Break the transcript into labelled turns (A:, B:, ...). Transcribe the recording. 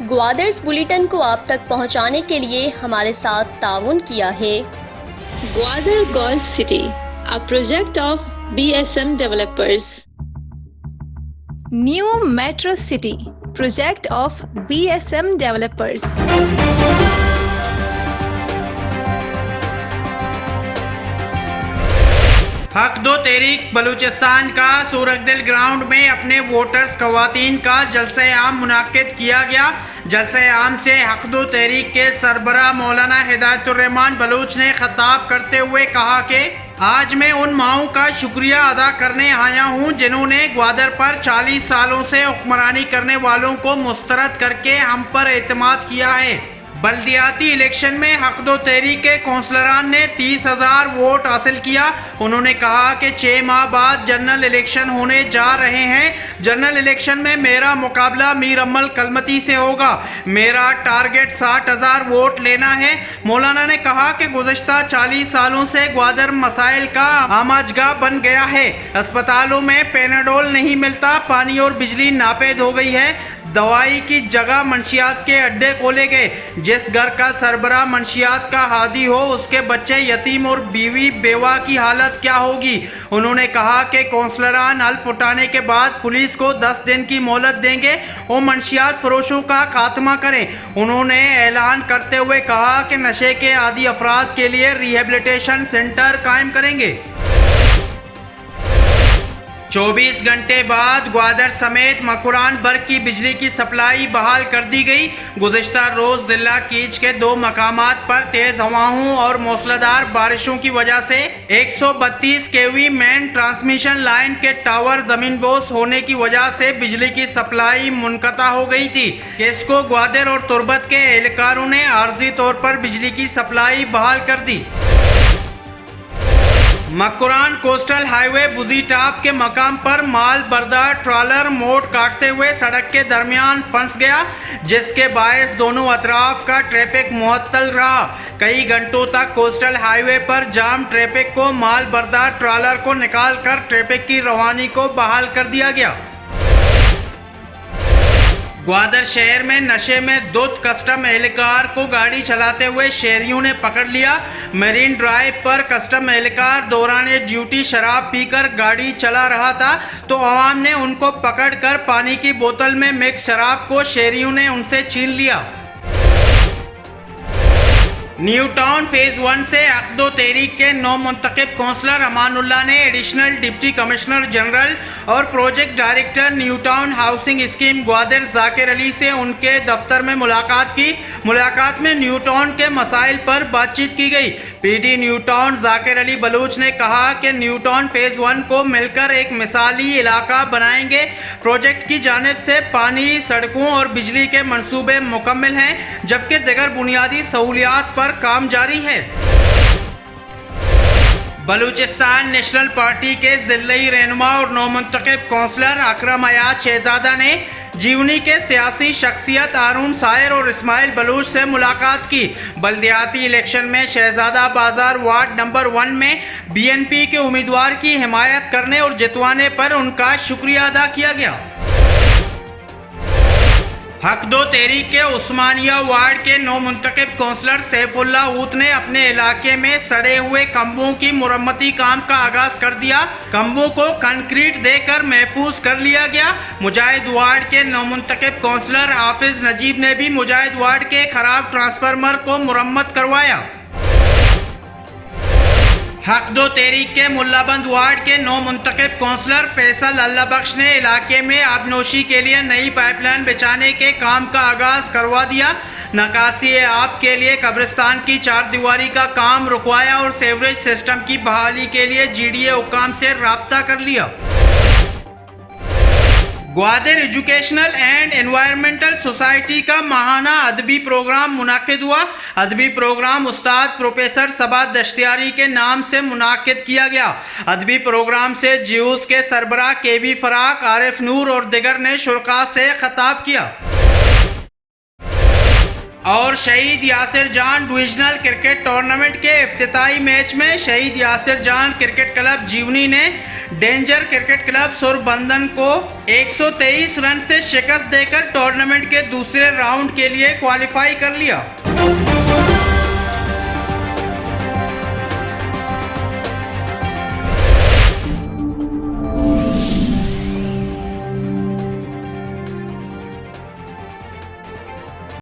A: ग्वादर्स bulletin को आप तक पहुंचाने के लिए हमारे साथ ताउन किया है
B: Gwadar golf city, a project of BSM developers.
C: New metro city, project of BSM developers.
D: हक दो तहरीक बलूचिस्तान का सूरजदिल ग्राउंड में अपने वोटर्स खवातीन का जलसे आम मुनाकिद किया गया। जलसे आम से हक दो तहरीक के सरबरा मौलाना हिदायतुर्रहमान बलूच ने खिताब करते हुए कहा कि आज मैं उन माओं का शुक्रिया अदा करने आया हूं जिन्होंने ग्वादर पर 40 सालों से हुक्मरानी करने वालों को मुस्तरद करके हम पर एतमाद किया है। बल्दियाती इलेक्शन में हक दो तहरीक के कौंसलरान ने 30,000 वोट हासिल किया। उन्होंने कहा कि 6 माह बाद जनरल इलेक्शन होने जा रहे हैं। जनरल इलेक्शन में मेरा मुकाबला मीर अम्मल कलमती से होगा। मेरा टारगेट 60,000 वोट लेना है। मौलाना ने कहा कि गुज़श्ता 40 सालों से ग्वादर मसाइल का आमाजगाह बन गया है। अस्पतालों में पेनाडोल नहीं मिलता, पानी और बिजली नापेद हो गई है। दवाई की जगह मंशियात के अड्डे खोले गए। जिस घर का सरबरा मंशियात का हादी हो उसके बच्चे यतीम और बीवी बेवा की हालत क्या होगी। उन्होंने कहा कि कौंसलरान हल्फ उठाने के बाद पुलिस को 10 दिन की मोहलत देंगे और मंशियात फरोशों का खात्मा करें। उन्होंने ऐलान करते हुए कहा कि नशे के आदी अफराद के लिए रिहेबिलिटेशन सेंटर कायम करेंगे। 24 घंटे बाद ग्वादर समेत मकुरान बर्ग की बिजली की सप्लाई बहाल कर दी गई। गुज़श्ता रोज जिला कीच के 2 मकामात पर तेज हवाओं और मूसलाधार बारिशों की वजह से 132 kV मेन ट्रांसमिशन लाइन के टावर जमीनबोस होने की वजह से बिजली की सप्लाई मुनक़ता हो गई थी। किसको ग्वादर और तुर्बत के एहलकारों ने आर्जी तौर पर बिजली की सप्लाई बहाल कर दी। मकुरान कोस्टल हाईवे बुजी टाप के मकाम पर माल बरदार ट्रॉलर मोड़ काटते हुए सड़क के दरमियान फंस गया, जिसके बायस दोनों अतराफ का ट्रैफिक मुअत्तल रहा। कई घंटों तक कोस्टल हाईवे पर जाम ट्रैफिक को माल बरदार ट्रॉलर को निकालकर ट्रैफिक की रवानी को बहाल कर दिया गया। ग्वादर शहर में नशे में धुत कस्टम एहलकार को गाड़ी चलाते हुए शहरियों ने पकड़ लिया। मरीन ड्राइव पर कस्टम एहलकार दौरान ड्यूटी शराब पीकर गाड़ी चला रहा था तो अवाम ने उनको पकड़कर पानी की बोतल में मिक्स शराब को शहरियों ने उनसे छीन लिया। न्यू टाउन फेज 1 से हक दो तहरीक के नौ मुंतखब कौंसलर अमानुल्लाह ने एडिशनल डिप्टी कमिश्नर जनरल और project director new town housing scheme Gwadar Zakir Ali से उनके दफ्तर में मुलाकात की। मुलाकात में न्यू टाउन के मसाइल पर बातचीत की गई। PD new town Zakir Ali Baloch ने कहा कि न्यू टाउन फेज 1 को मिलकर एक मिसाली इलाका बनाएंगे। प्रोजेक्ट की जानिब से पानी, सड़कों और बिजली के मंसूबे मुकम्मल हैं, जबकि दीगर बुनियादी सहूलियात पर काम जारी है। बलूचिस्तान नेशनल पार्टी के जिले रहनुमा और नौमुंतखब कौंसलर अकरम अयाज शहजादा ने जीवनी के सियासी शख्सियत हारून साहिर और इस्माइल बलूच से मुलाकात की। बल्दियाती इलेक्शन में शहजादा बाजार वार्ड नंबर 1 में BNP के उम्मीदवार की हिमायत करने और जितवाने पर उनका शुक्रिया अदा किया गया। हक दो तहरीक के उस्मानिया वार्ड के नौ मुंतखब कौंसलर सैफुल्लाह ऊत ने अपने इलाके में सड़े हुए खंभों की मुरम्मती काम का आगाज कर दिया। खंभों को कंक्रीट देकर महफूज कर लिया गया। मुजाहिद वार्ड के नौ मुंतखब कौंसलर हाफिज नजीब ने भी मुजाहिद वार्ड के खराब ट्रांसफार्मर को मुरम्मत करवाया। हक दो तहरीक के मुल्लाबंद वार्ड के नौ मुंतखब कौंसलर फैसल अल्लाह बख्श ने इलाके में आबनोशी के लिए नई पाइपलाइन बिछाने के काम का आगाज करवा दिया। नकासी आब के लिए कब्रिस्तान की 4 दीवारी का काम रुकवाया और सेवरेज सिस्टम की बहाली के लिए GDA हुकाम से राब्ता कर लिया। Gwadar educational and environmental society का माहाना अदबी प्रोग्राम मुनाकिद हुआ। अदबी प्रोग्राम उस्ताद प्रोफेसर सबात दश्तियारी के नाम से मुनाकिद किया गया। अदबी प्रोग्राम से जीऊस के सरबराह KB फराक, आरिफ नूर और दिगर ने शुरका से खिताब किया। और शहीद यासिर जान डिविजनल क्रिकेट टूर्नामेंट के इफ्तिताई मैच में शहीद यासिर जान क्रिकेट क्लब जीवनी ने डेंजर क्रिकेट क्लब सुरबंदन को 123 रन से शिकस्त देकर टूर्नामेंट के दूसरे राउंड के लिए क्वालिफाई कर लिया।